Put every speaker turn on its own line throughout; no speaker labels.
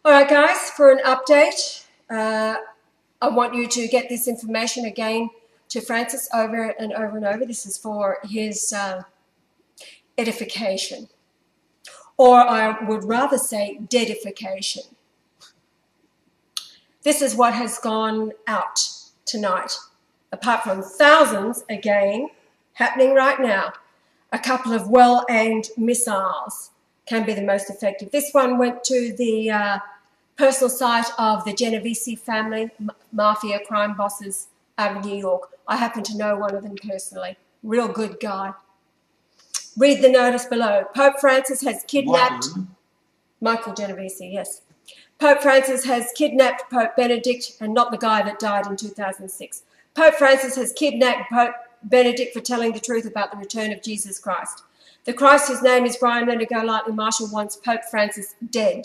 All right, guys, for an update, I want you to get this information again to Francis over and over and over. This is for his edification, or I would rather say deadification. This is what has gone out tonight. Apart from thousands, again, happening right now, a couple of well-aimed missiles can be the most effective. This one went to the personal site of the Genovese family, mafia crime bosses out of New York. I happen to know one of them personally. Real good guy. Read the notice below. Pope Francis has kidnapped... Michael Genovese, yes. Pope Francis has kidnapped Pope Benedict, and not the guy that died in 2006. Pope Francis has kidnapped Pope Benedict for telling the truth about the return of Jesus Christ. The Christ, whose name is Brian Leonard Golightly Marshall, wants Pope Francis dead.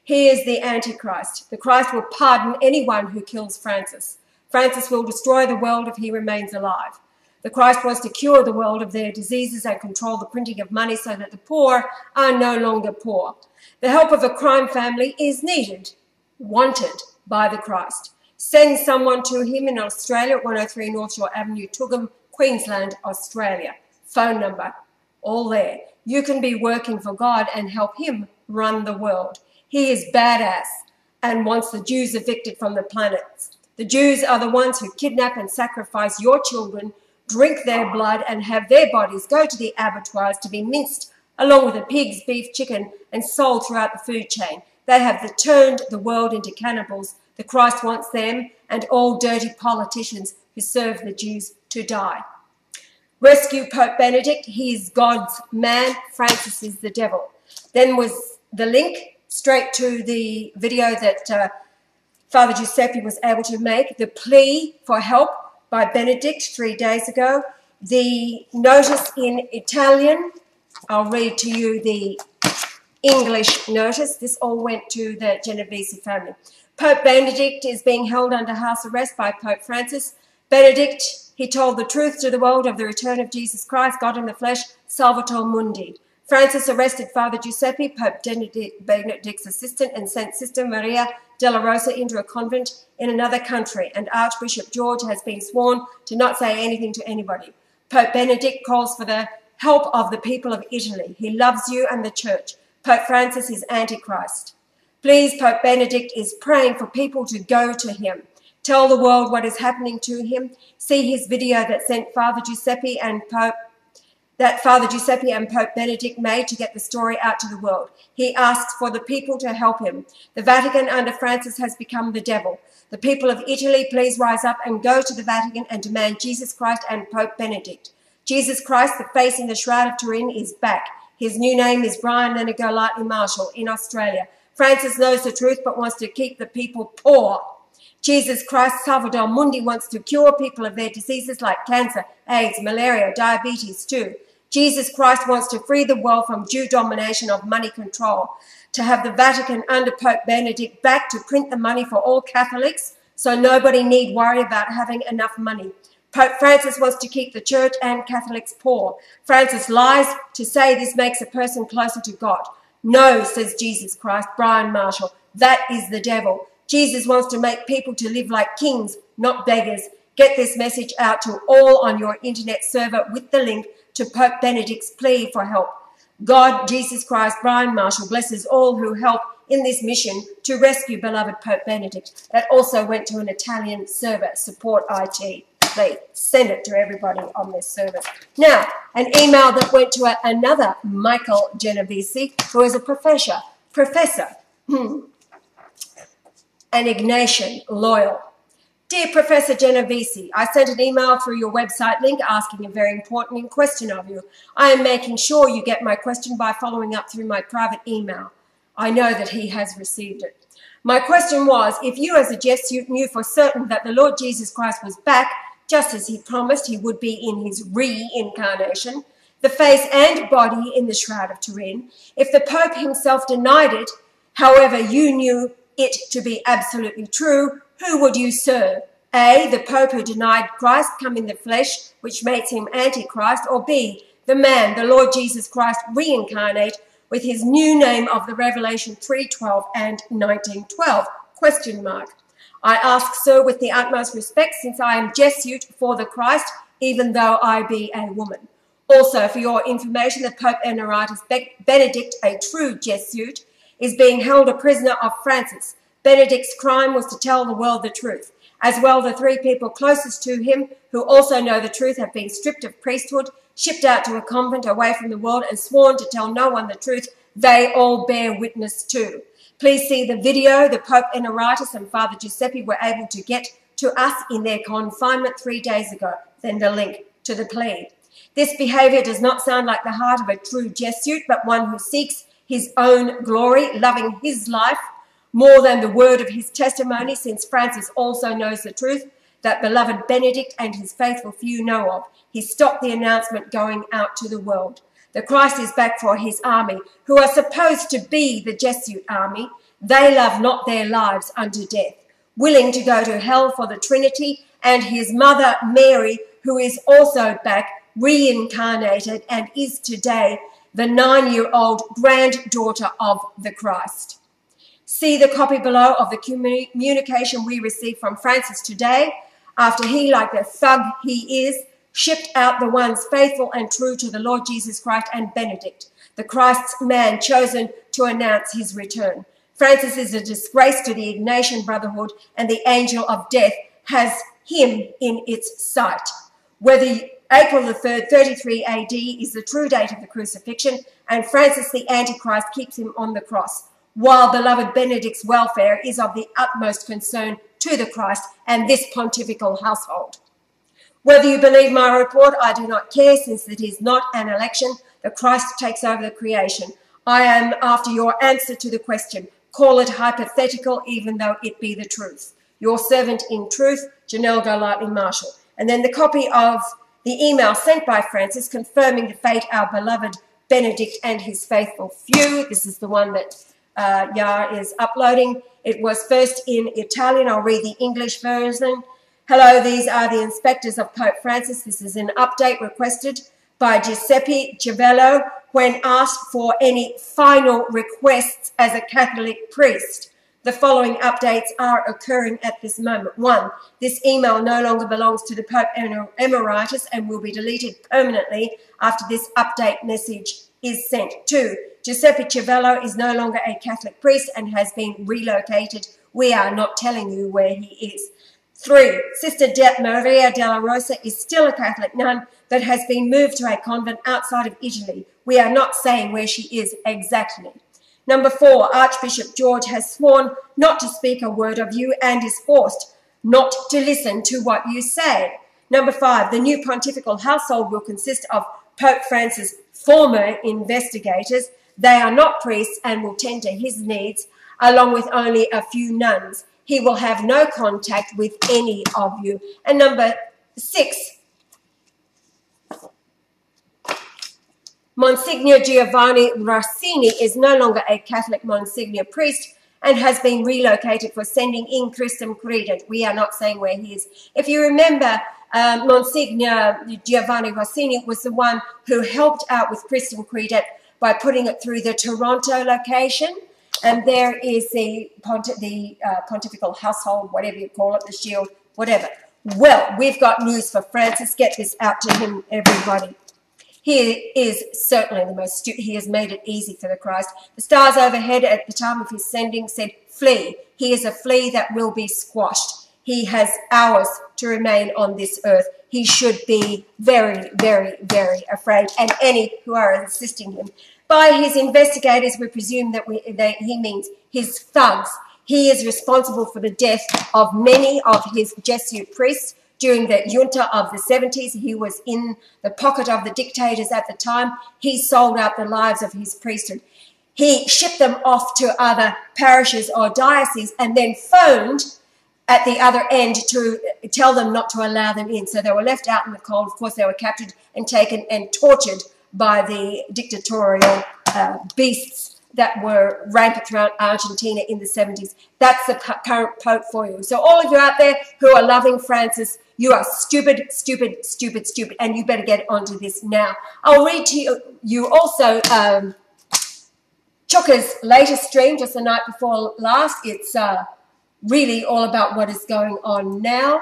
He is the Antichrist. The Christ will pardon anyone who kills Francis. Francis will destroy the world if he remains alive. The Christ wants to cure the world of their diseases and control the printing of money so that the poor are no longer poor. The help of a crime family is needed, wanted by the Christ. Send someone to him in Australia at 103 North Shore Avenue, Toogoom, Queensland, Australia. Phone number, all there. You can be working for God and help him run the world. He is badass and wants the Jews evicted from the planet. The Jews are the ones who kidnap and sacrifice your children, drink their blood, and have their bodies go to the abattoirs to be minced along with the pigs, beef, chicken, and sold throughout the food chain. They have turned the world into cannibals. The Christ wants them and all dirty politicians who serve the Jews to die. Rescue Pope Benedict. He is God's man. Francis is the devil. Then was the link straight to the video that Father Giuseppe was able to make, the plea for help by Benedict 3 days ago, the notice in Italian. I'll read to you the English notice. This all went to the Genovese family. Pope Benedict is being held under house arrest by Pope Francis. Benedict, he told the truth to the world of the return of Jesus Christ, God in the flesh, Salvator Mundi. Francis arrested Father Giuseppe, Pope Benedict's assistant, and sent Sister Maria Della Rosa into a convent in another country, and Archbishop Georg has been sworn to not say anything to anybody. Pope Benedict calls for the help of the people of Italy. He loves you and the Church. Pope Francis is Antichrist. Please, Pope Benedict is praying for people to go to him. Tell the world what is happening to him. See his video that sent Father Giuseppe and Pope Benedict made to get the story out to the world. He asks for the people to help him. The Vatican under Francis has become the devil. The people of Italy, please rise up and go to the Vatican and demand Jesus Christ and Pope Benedict. Jesus Christ, the face in the Shroud of Turin, is back. His new name is Brian Leonard Golightly Marshall in Australia. Francis knows the truth but wants to keep the people poor. Jesus Christ, Salvator Mundi, wants to cure people of their diseases like cancer, AIDS, malaria, diabetes too. Jesus Christ wants to free the world from Jew domination of money control, to have the Vatican under Pope Benedict back to print the money for all Catholics so nobody need worry about having enough money. Pope Francis wants to keep the Church and Catholics poor. Francis lies to say this makes a person closer to God. No, says Jesus Christ, Brian Marshall, that is the devil. Jesus wants to make people to live like kings, not beggars. Get this message out to all on your internet server with the link to Pope Benedict's plea for help. God, Jesus Christ, Brian Marshall blesses all who help in this mission to rescue beloved Pope Benedict. That also went to an Italian server, Support IT. Please send it to everybody on this service. Now, an email that went to another Michael Genovese, who is a professor, an Ignatian, loyal. Dear Professor Genovese, I sent an email through your website link asking a very important question of you. I am making sure you get my question by following up through my private email. I know that he has received it. My question was, if you as a Jesuit knew for certain that the Lord Jesus Christ was back, just as he promised he would be in his reincarnation, the face and body in the Shroud of Turin, if the Pope himself denied it, however you knew it to be absolutely true, who would you serve? A, the Pope who denied Christ come in the flesh, which makes him Antichrist, or B, the man, the Lord Jesus Christ reincarnate, with his new name of the Revelation 3:12 and 19:12, ? I ask, sir, with the utmost respect, since I am Jesuit for the Christ, even though I be a woman. Also, for your information, the Pope Emeritus Benedict, a true Jesuit, is being held a prisoner of Francis. Benedict's crime was to tell the world the truth. As well, the three people closest to him, who also know the truth, have been stripped of priesthood, shipped out to a convent away from the world, and sworn to tell no one the truth they all bear witness to. Please see the video the Pope Emeritus and Father Giuseppe were able to get to us in their confinement 3 days ago. Then the link to the plea. This behaviour does not sound like the heart of a true Jesuit, but one who seeks his own glory, loving his life more than the word of his testimony, since Francis also knows the truth that beloved Benedict and his faithful few know of. He stopped the announcement going out to the world. The Christ is back for his army, who are supposed to be the Jesuit army. They love not their lives unto death, willing to go to hell for the Trinity and his mother Mary, who is also back, reincarnated, and is today the 9-year-old granddaughter of the Christ. See the copy below of the communication we received from Francis today, after he, like the thug he is, shipped out the ones faithful and true to the Lord Jesus Christ and Benedict, the Christ's man chosen to announce his return. Francis is a disgrace to the Ignatian Brotherhood, and the angel of death has him in its sight. Whether April the 3rd, 33 AD is the true date of the crucifixion, and Francis the Antichrist keeps him on the cross, while beloved Benedict's welfare is of the utmost concern to the Christ and this pontifical household. Whether you believe my report, I do not care, since it is not an election. The Christ takes over the creation. I am after your answer to the question. Call it hypothetical, even though it be the truth. Your servant in truth, Janelle Golightly Marshall. And then the copy of the email sent by Francis confirming the fate our beloved Benedict and his faithful few. This is the one that Yar is uploading. It was first in Italian. I'll read the English version. Hello, these are the inspectors of Pope Francis. This is an update requested by Giuseppe Civello when asked for any final requests as a Catholic priest. The following updates are occurring at this moment. 1. This email no longer belongs to the Pope Emeritus and will be deleted permanently after this update message is sent. 2. Giuseppe Civello is no longer a Catholic priest and has been relocated. We are not telling you where he is. 3. Sister Maria Della Rosa is still a Catholic nun that has been moved to a convent outside of Italy. We are not saying where she is exactly. Number 4, Archbishop Georg has sworn not to speak a word of you and is forced not to listen to what you say. Number 5, the new Pontifical Household will consist of Pope Francis' former investigators. They are not priests and will tend to his needs, along with only a few nuns. He will have no contact with any of you. And number 6, Monsignor Giovanni Rossini is no longer a Catholic Monsignor priest and has been relocated for sending in Christum Credet. We are not saying where he is. If you remember, Monsignor Giovanni Rossini was the one who helped out with Christum Credet by putting it through the Toronto location. And there is the Pontifical Household, whatever you call it, the shield, whatever. Well, we've got news for Francis. Get this out to him, everybody. He is certainly the most he has made it easy for the Christ. The stars overhead at the time of his sending said, flee. He is a flea that will be squashed. He has hours to remain on this earth. He should be very, very, very afraid. And any who are assisting him. By his investigators, we presume that he means his thugs. He is responsible for the death of many of his Jesuit priests. During the junta of the 70s, he was in the pocket of the dictators at the time. He sold out the lives of his priesthood. He shipped them off to other parishes or dioceses and then phoned at the other end to tell them not to allow them in. So they were left out in the cold. Of course, they were captured and taken and tortured by the dictatorial beasts that were rampant throughout Argentina in the 70s. That's the current Pope for you. So all of you out there who are loving Francis, you are stupid, stupid, stupid, stupid, and you better get onto this now. I'll read to you also Chooka's latest stream, just the night before last, it's really all about what is going on now.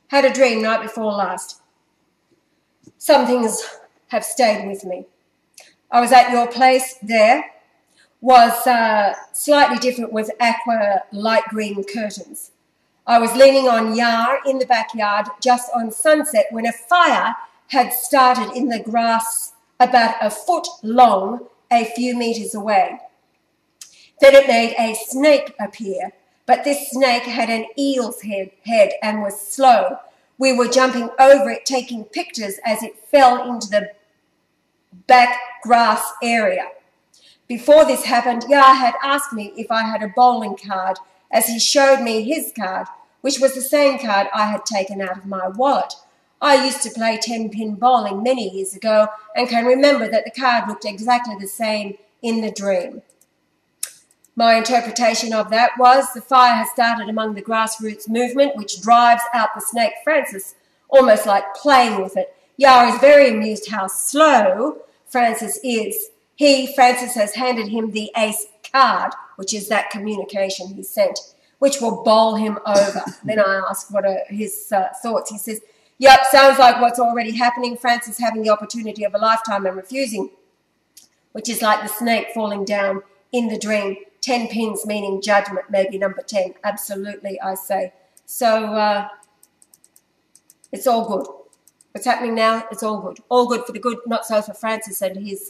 Had a dream night before last. Some things have stayed with me. I was at your place there, was slightly different with aqua light green curtains. I was leaning on Yar in the backyard just on sunset when a fire had started in the grass about a foot long a few metres away. Then it made a snake appear, but this snake had an eel's head and was slow. We were jumping over it, taking pictures as it fell into the back grass area. Before this happened, Yar had asked me if I had a bowling card, as he showed me his card, which was the same card I had taken out of my wallet. I used to play 10-pin bowling many years ago and can remember that the card looked exactly the same in the dream. My interpretation of that was the fire has started among the grassroots movement, which drives out the snake Francis, almost like playing with it. Yar is very amused how slow Francis is. Francis, has handed him the ace card, which is that communication he sent, which will bowl him over. Then I asked what are his thoughts. He says, yep, sounds like what's already happening. Francis having the opportunity of a lifetime and refusing, which is like the snake falling down in the dream. 10 pins meaning judgment, maybe number 10. Absolutely, I say. So it's all good. What's happening now, it's all good. All good for the good, not so for Francis and his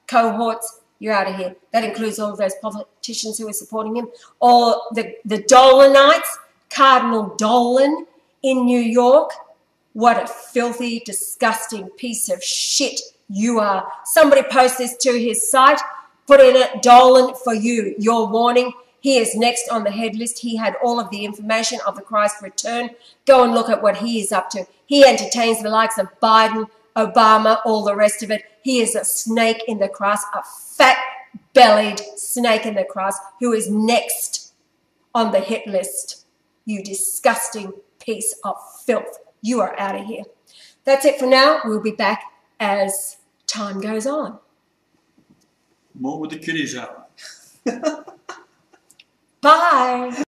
cohorts. You're out of here. That includes all of those politicians who are supporting him. All the Dolanites, Cardinal Dolan in New York. What a filthy, disgusting piece of shit you are. Somebody post this to his site. Put in it, Dolan for you, your warning. He is next on the head list. He had all of the information of the Christ return. Go and look at what he is up to. He entertains the likes of Biden, Obama, all the rest of it. He is a snake in the grass, a fat-bellied snake in the grass who is next on the hit list. You disgusting piece of filth. You are out of here. That's it for now. We'll be back as time goes on.
More with the kiddies out.
Bye.